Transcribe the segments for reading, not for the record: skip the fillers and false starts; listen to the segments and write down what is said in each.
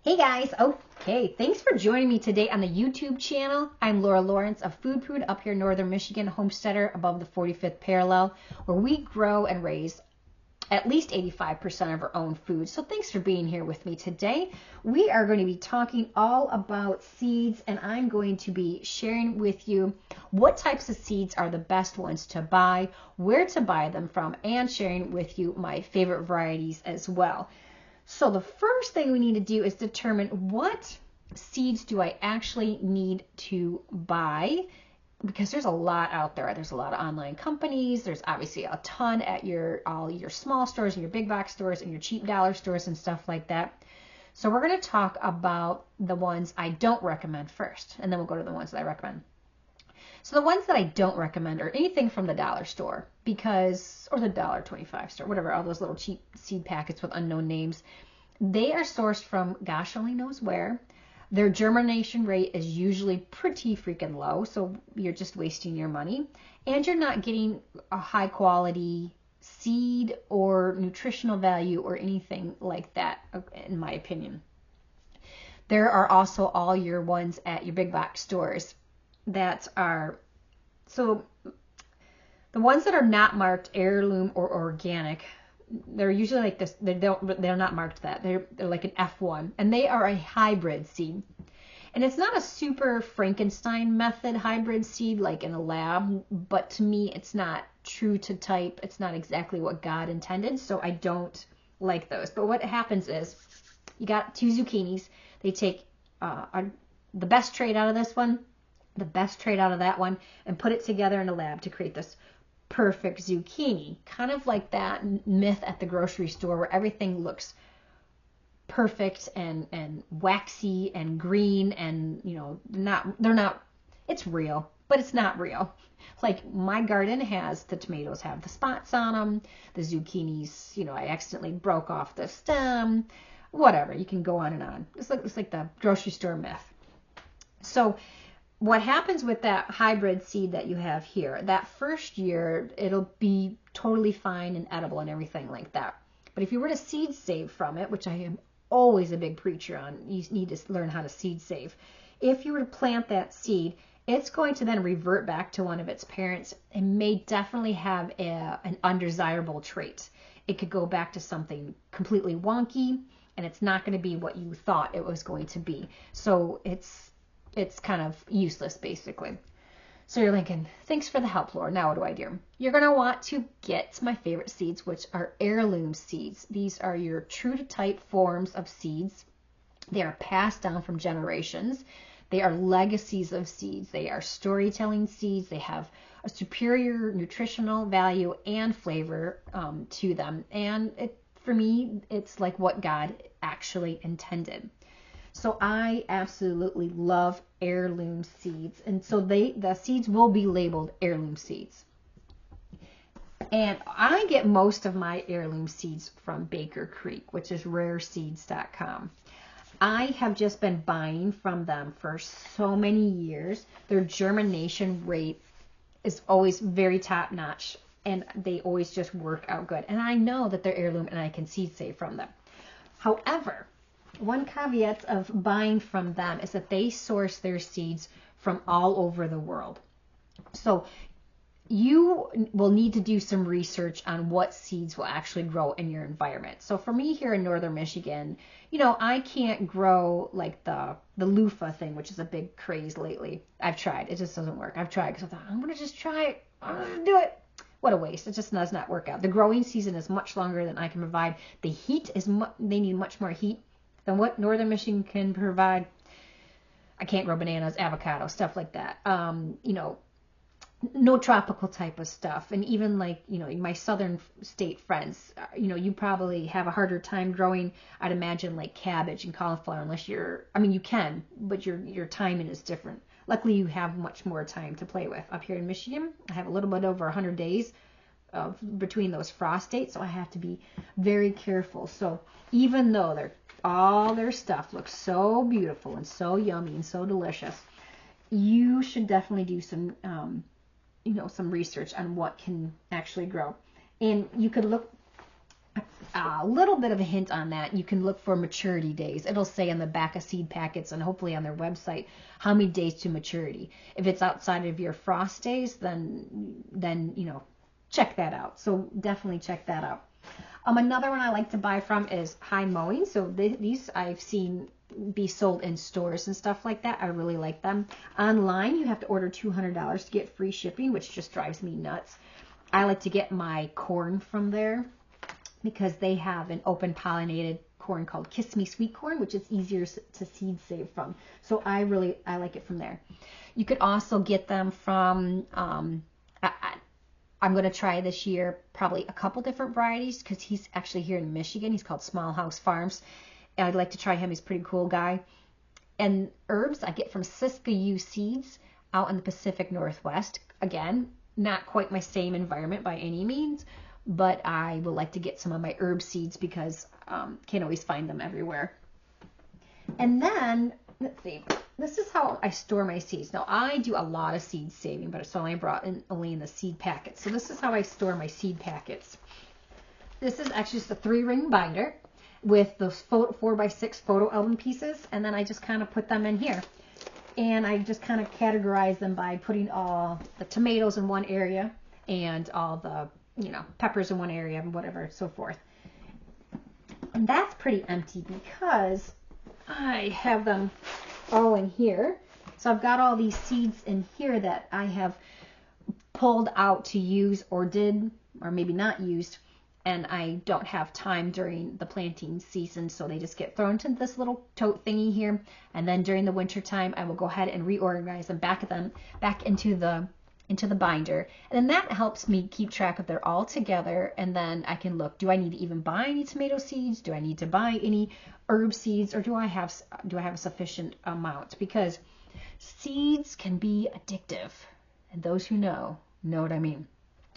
Hey guys, okay, thanks for joining me today on the YouTube channel. I'm Laura Lawrence of Food Prude up here in northern Michigan, homesteader above the 45th parallel, where we grow and raise at least 85% of our own food. So thanks for being here with me today. We are going to be talking all about seeds, and I'm going to be sharing with you what types of seeds are the best ones to buy, where to buy them from, and sharing with you my favorite varieties as well. So the first thing we need to do is determine what seeds do I actually need to buy, because there's a lot out there. There's a lot of online companies. There's obviously a ton at all your small stores and your big box stores and your cheap dollar stores and stuff like that. So we're going to talk about the ones I don't recommend first, and then we'll go to the ones that I recommend. So the ones that I don't recommend are anything from the dollar store, or the $1.25 store, whatever, all those little cheap seed packets with unknown names. They are sourced from gosh only knows where. Their germination rate is usually pretty freaking low, so you're just wasting your money. And you're not getting a high quality seed or nutritional value or anything like that, in my opinion. There are also all your ones at your big box stores that are, so the ones that are not marked heirloom or organic, they're usually like this. They're not marked that. They're like an F1, and they are a hybrid seed. And it's not a super Frankenstein method hybrid seed like in a lab, but to me it's not true to type. It's not exactly what God intended, so I don't like those. But what happens is you got two zucchinis. They take the best trait out of this one, the best trait out of that one, and put it together in a lab to create this perfect zucchini, kind of like that myth at the grocery store where everything looks perfect and waxy and green, and they're not, it's real, but it's not real. Like my garden the tomatoes have the spots on them, the zucchinis, I accidentally broke off the stem, whatever, you can go on and on. It's like the grocery store myth. So what happens with that hybrid seed that you have here, that first year, it'll be totally fine and edible and everything like that. But if you were to seed save from it, which I am always a big preacher on, you need to learn how to seed save. If you were to plant that seed, it's going to then revert back to one of its parents and may definitely have an undesirable trait. It could go back to something completely wonky, and it's not going to be what you thought it was going to be. So it's kind of useless, basically. So you're thinking, thanks for the help, Laura. Now what do I do? You're going to want to get my favorite seeds, which are heirloom seeds. These are your true to type forms of seeds. They are passed down from generations. They are legacies of seeds. They are storytelling seeds. They have a superior nutritional value and flavor to them. And for me, it's like what God actually intended. So I absolutely love heirloom seeds. And so the seeds will be labeled heirloom seeds. And I get most of my heirloom seeds from Baker Creek, which is rareseeds.com. I have just been buying from them for so many years. Their germination rate is always very top notch, and they always just work out good. And I know that they're heirloom and I can seed save from them. However, one caveat of buying from them is that they source their seeds from all over the world. So you will need to do some research on what seeds will actually grow in your environment. So for me here in northern Michigan, I can't grow like the loofah thing, which is a big craze lately. I've tried. It just doesn't work. I've tried because I thought, I'm going to just try it. I'm going to do it. What a waste. It just does not work out. The growing season is much longer than I can provide. The heat they need much more heat than what northern Michigan can provide. I can't grow bananas, avocado, stuff like that. No tropical type of stuff. And even like, my southern state friends, you probably have a harder time growing, I'd imagine, like cabbage and cauliflower, unless you can, but your timing is different. Luckily, you have much more time to play with. Up here in Michigan, I have a little bit over 100 days between those frost dates, so I have to be very careful. So even though all their stuff looks so beautiful and so yummy and so delicious, you should definitely do some some research on what can actually grow. And you could look a little bit of a hint on that. You can look for maturity days. It'll say on the back of seed packets and hopefully on their website how many days to maturity. If it's outside of your frost days, then you know, check that out. So definitely check that out. Another one I like to buy from is High Mowing. So these I've seen be sold in stores and stuff like that. I really like them. Online, you have to order $200 to get free shipping, which just drives me nuts. I like to get my corn from there because they have an open pollinated corn called Kiss Me Sweet Corn, which is easier to seed save from. So I like it from there. You could also get them from, I'm going to try this year probably a couple different varieties because he's actually here in Michigan. He's called Small House Farms. And I'd like to try him. He's a pretty cool guy. And herbs I get from Siskiyou Seeds out in the Pacific Northwest. Again, not quite my same environment by any means, but I would like to get some of my herb seeds because can't always find them everywhere. And then, let's see, this is how I store my seeds. Now, I do a lot of seed saving, but it's only brought in only in the seed packets. So this is how I store my seed packets. This is actually just a 3-ring binder with those 4x6 photo album pieces, and then I just kind of put them in here. And I just kind of categorize them by putting all the tomatoes in one area and all the, you know, peppers in one area and whatever, so forth. And that's pretty empty because I have them all in here. So I've got all these seeds in here that I have pulled out to use or maybe not used, and I don't have time during the planting season, so they just get thrown into this little tote thingy here. And then during the winter time, I will go ahead and reorganize them back into the binder. And then that helps me keep track of they're all together, and then I can look, do I need to even buy any tomato seeds? Do I need to buy any herb seeds, or do I have a sufficient amount? Because seeds can be addictive, and those who know what I mean.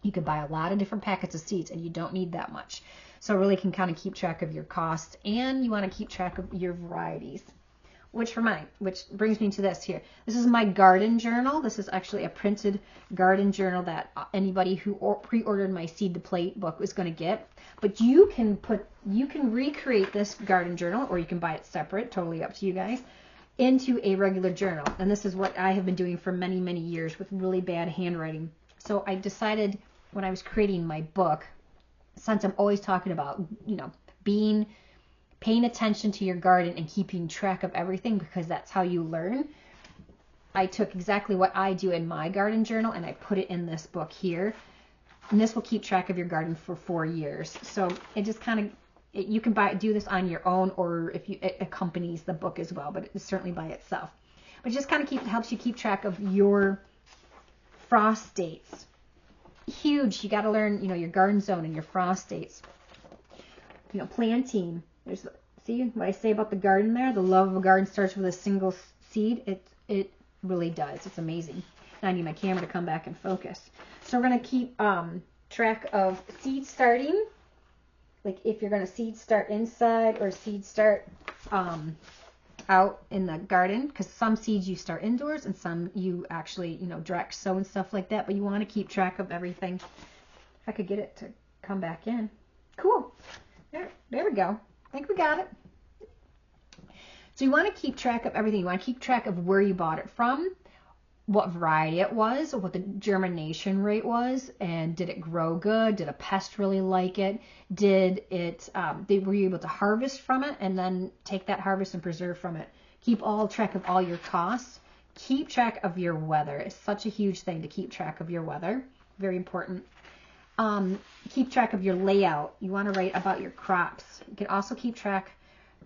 You could buy a lot of different packets of seeds and you don't need that much. So really can kind of keep track of your costs, and you want to keep track of your varieties. Which brings me to this here. This is my garden journal. This is actually a printed garden journal that anybody who pre-ordered my Seed to Plate book is going to get. But you can recreate this garden journal, or you can buy it separate, totally up to you guys, into a regular journal. And this is what I have been doing for many, many years with really bad handwriting. So I decided when I was creating my book, since I'm always talking about, you know, paying attention to your garden and keeping track of everything, because that's how you learn, I took exactly what I do in my garden journal and I put it in this book here. And this will keep track of your garden for 4 years. So it just kind of, you can do this on your own, or if it accompanies the book as well, but it's certainly by itself. But it just kind of helps you keep track of your frost dates. Huge. You got to learn, you know, your garden zone and your frost dates. You know, planting. See what I say about the garden there? The love of a garden starts with a single seed. It really does. It's amazing. Now I need my camera to come back and focus. So we're going to keep track of seed starting. Like if you're going to seed start inside or seed start out in the garden, because some seeds you start indoors and some you actually, you know, direct sow and stuff like that, but you want to keep track of everything. If I could get it to come back in. Cool. There we go. I think we got it. So you want to keep track of everything. You want to keep track of where you bought it from, what variety it was, or what the germination rate was, and did it grow good? Did a pest really like it? Were you able to harvest from it and then take that harvest and preserve from it? Keep all track of all your costs. Keep track of your weather. It's such a huge thing to keep track of your weather. Very important. Keep track of your layout. You want to write about your crops. You can also keep track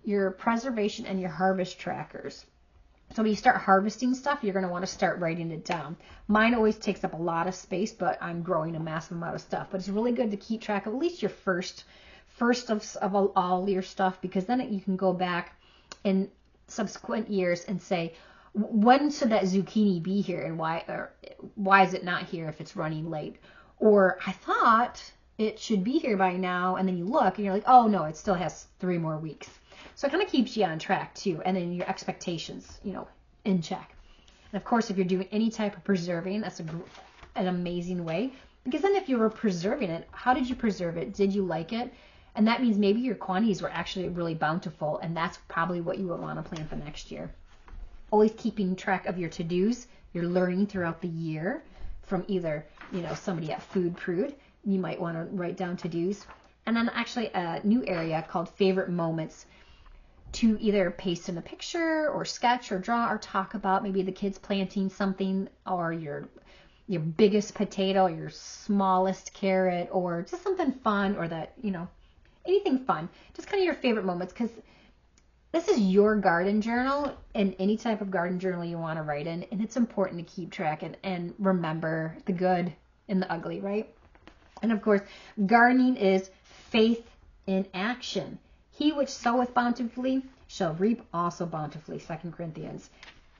your preservation and your harvest trackers. So when you start harvesting stuff, you're going to want to start writing it down. Mine always takes up a lot of space, but I'm growing a massive amount of stuff. But it's really good to keep track of at least your first of all your stuff, because then you can go back in subsequent years and say, when should that zucchini be here, and why is it not here if it's running late? Or I thought it should be here by now, and then you look and you're like, oh no, it still has 3 more weeks. So it kind of keeps you on track too, and then your expectations, you know, in check. And of course, if you're doing any type of preserving, that's an amazing way, because then if you were preserving it, how did you preserve it? Did you like it? And that means maybe your quantities were actually really bountiful, and that's probably what you would want to plan for next year. Always keeping track of your to-dos, your learning throughout the year from either, somebody at Food Prude. You might want to write down to-dos. And then actually a new area called favorite moments, to either paste in a picture or sketch or draw or talk about maybe the kids planting something, or your biggest potato, your smallest carrot, or just something fun, or that, anything fun. Just kind of your favorite moments, because this is your garden journal, and any type of garden journal you want to write in, and it's important to keep track and remember the good and the ugly, right? And of course, gardening is faith in action. He which soweth bountifully shall reap also bountifully. 2 Corinthians.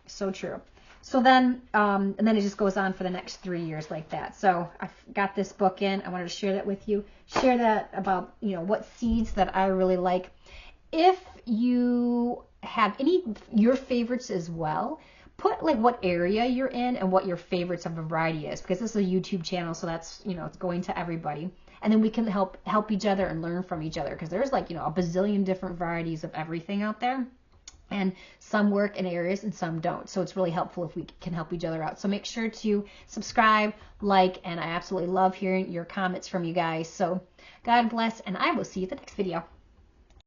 So true. So then, and then it just goes on for the next 3 years like that. So I got this book in. I wanted to share that with you. Share that about, what seeds that I really like. If you have your favorites as well, put like what area you're in and what your favorites of a variety is, because this is a YouTube channel, so that's, it's going to everybody. And then we can help each other and learn from each other, because there's like, a bazillion different varieties of everything out there. And some work in areas and some don't. So it's really helpful if we can help each other out. So make sure to subscribe, like, and I absolutely love hearing your comments from you guys. So God bless, and I will see you at the next video.